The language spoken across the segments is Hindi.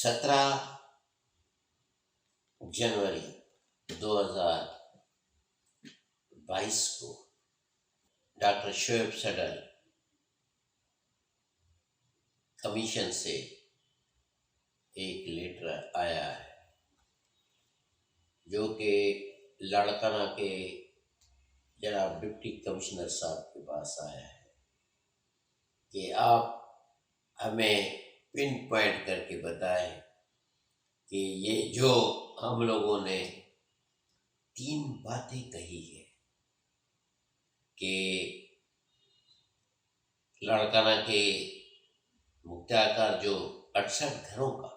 17 जनवरी 2022 को डॉक्टर शोएब सडल कमीशन से एक लेटर आया है जो कि लाड़काना के जनाब डिप्टी कमिश्नर साहब के पास आया है कि आप हमें पिन पॉइंट करके बताएं कि ये जो हम लोगों ने 3 बातें कही है कि लाड़काना के मुख्तार जो 68 घरों का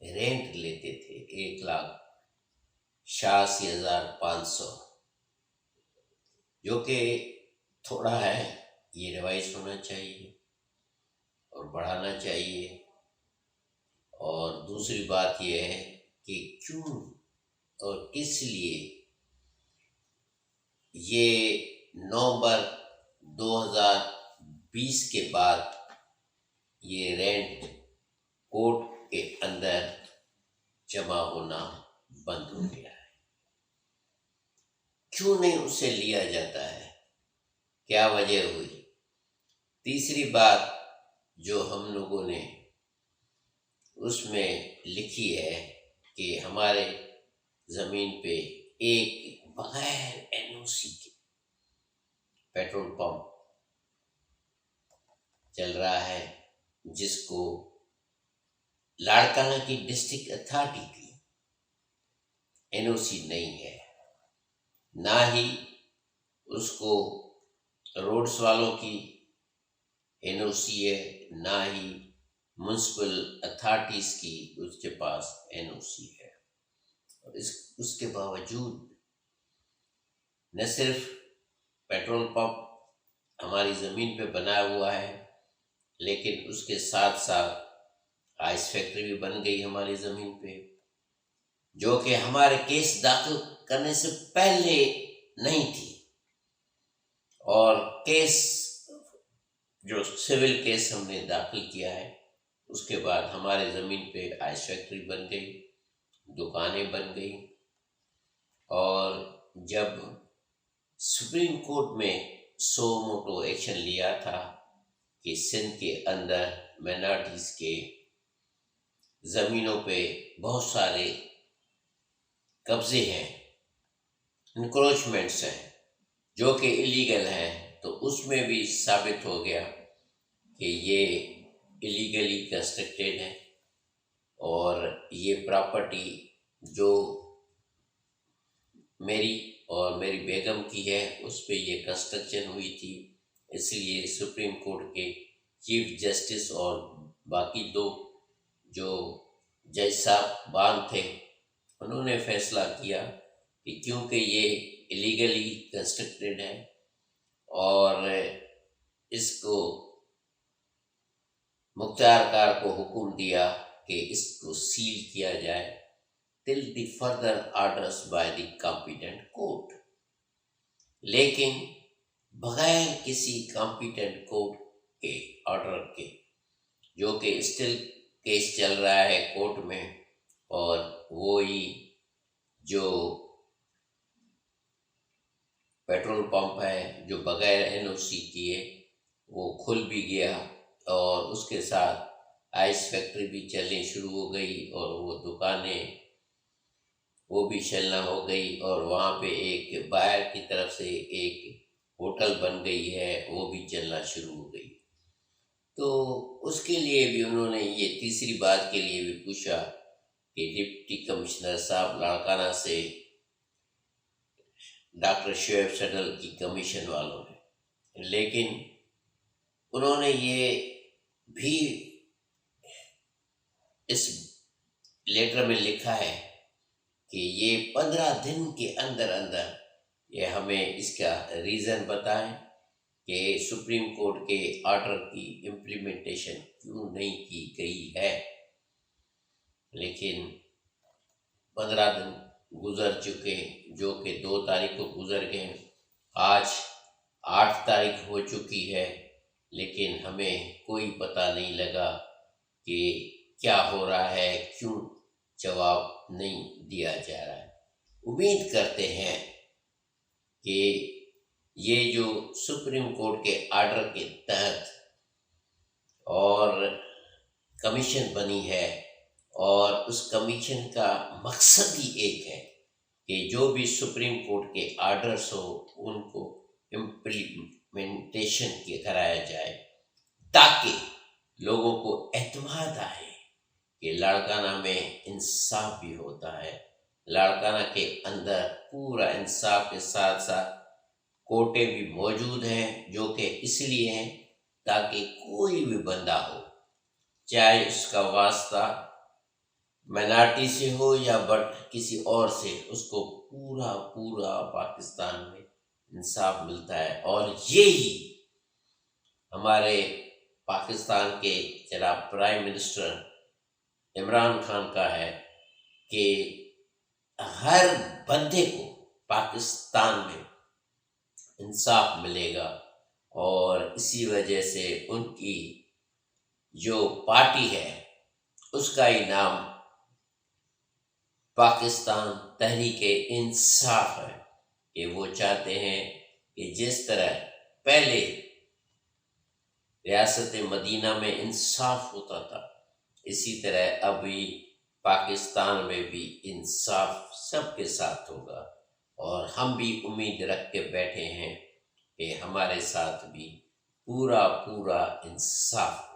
रेंट लेते थे 1,86,500, जो कि थोड़ा है, ये रिवाइज होना चाहिए और बढ़ाना चाहिए। और दूसरी बात यह है कि क्यों और किस लिए ये नवंबर 2020 के बाद ये रेंट कोर्ट के अंदर जमा होना बंद हो गया है, क्यों नहीं उसे लिया जाता है, क्या वजह हुई। तीसरी बात जो हम लोगों ने उसमें लिखी है कि हमारे ज़मीन पे एक बगैर एनओसी के पेट्रोल पंप चल रहा है, जिसको लाड़काना की डिस्ट्रिक्ट अथॉरिटी की एनओसी नहीं है, ना ही उसको रोड्स वालों की एनओसी है, ना ही म्युनिसिपल अथॉरिटीज की उसके पास एनओसी है। और उसके बावजूद न सिर्फ पेट्रोल पंप हमारी ज़मीन पे बना हुआ है, लेकिन उसके साथ साथ आइस फैक्ट्री भी बन गई हमारी ज़मीन पे, जो कि हमारे केस दाखिल करने से पहले नहीं थी। और केस जो सिविल केस हमने दाखिल किया है, उसके बाद हमारे ज़मीन पे आइस फैक्ट्री बन गई, दुकानें बन गई। और जब सुप्रीम कोर्ट में सो मोटो एक्शन लिया था कि सिंध के अंदर माइनॉरिटीज़ के ज़मीनों पे बहुत सारे कब्जे हैं, इंक्रोचमेंट्स हैं, जो कि इलीगल हैं, तो उसमें भी साबित हो गया कि ये इलीगली कंस्ट्रक्टेड है और ये प्रॉपर्टी जो मेरी और मेरी बेगम की है उस पे ये कंस्ट्रक्शन हुई थी। इसलिए सुप्रीम कोर्ट के चीफ जस्टिस और बाकी 2 जो जज साहब थे, उन्होंने फैसला किया कि क्योंकि ये इलीगली कंस्ट्रक्टेड है और इसको मुख्तार को हुक्म दिया कि इसको सील किया जाए till the further orders by the competent court। लेकिन बगैर किसी competent कोर्ट के ऑर्डर के, जो कि स्टिल केस चल रहा है कोर्ट में, और वो ही जो पेट्रोल पंप है जो बगैर एनओसी किए वो खुल भी गया, और उसके साथ आइस फैक्ट्री भी चलनी शुरू हो गई, और वो दुकानें वो भी चलना हो गई, और वहाँ पे एक बाहर की तरफ से एक होटल बन गई है, वो भी चलना शुरू हो गई। तो उसके लिए भी उन्होंने ये तीसरी बात के लिए भी पूछा कि डिप्टी कमिश्नर साहब लाड़काना से डॉक्टर शोएब सडल की कमीशन वालों ने, लेकिन उन्होंने ये भी इस लेटर में लिखा है कि ये 15 दिन के अंदर अंदर ये हमें इसका रीज़न बताएं कि सुप्रीम कोर्ट के ऑर्डर की इम्प्लीमेंटेशन क्यों नहीं की गई है। लेकिन 15 दिन गुजर चुके, जो कि 2 तारीख को गुजर गए, आज 8 तारीख हो चुकी है, लेकिन हमें कोई पता नहीं लगा कि क्या हो रहा है, क्यों जवाब नहीं दिया जा रहा है। उम्मीद करते हैं कि ये जो सुप्रीम कोर्ट के आर्डर के तहत और कमीशन बनी है, और उस कमीशन का मकसद ही एक है कि जो भी सुप्रीम कोर्ट के आर्डर्स हो उनको इम्प्लीमेंटेशन कराया जाए, ताकि लोगों को एतमाद आए कि लाड़काना में इंसाफ भी होता है। लाड़काना के अंदर पूरा इंसाफ के साथ साथ कोर्टें भी मौजूद हैं, जो कि इसलिए हैं ताकि कोई भी बंदा हो, चाहे उसका वास्ता माइनॉरिटी से हो या किसी और से, उसको पूरा पूरा पाकिस्तान में इंसाफ मिलता है। और यही हमारे पाकिस्तान के जनाब प्राइम मिनिस्टर इमरान खान का है कि हर बंदे को पाकिस्तान में इंसाफ मिलेगा। और इसी वजह से उनकी जो पार्टी है उसका ही नाम पाकिस्तान तहरीक-ए-इंसाफ है, कि वो चाहते हैं कि जिस तरह पहले रियासत मदीना में इंसाफ होता था, इसी तरह अभी पाकिस्तान में भी इंसाफ सबके साथ होगा। और हम भी उम्मीद रख के बैठे हैं कि हमारे साथ भी पूरा पूरा इंसाफ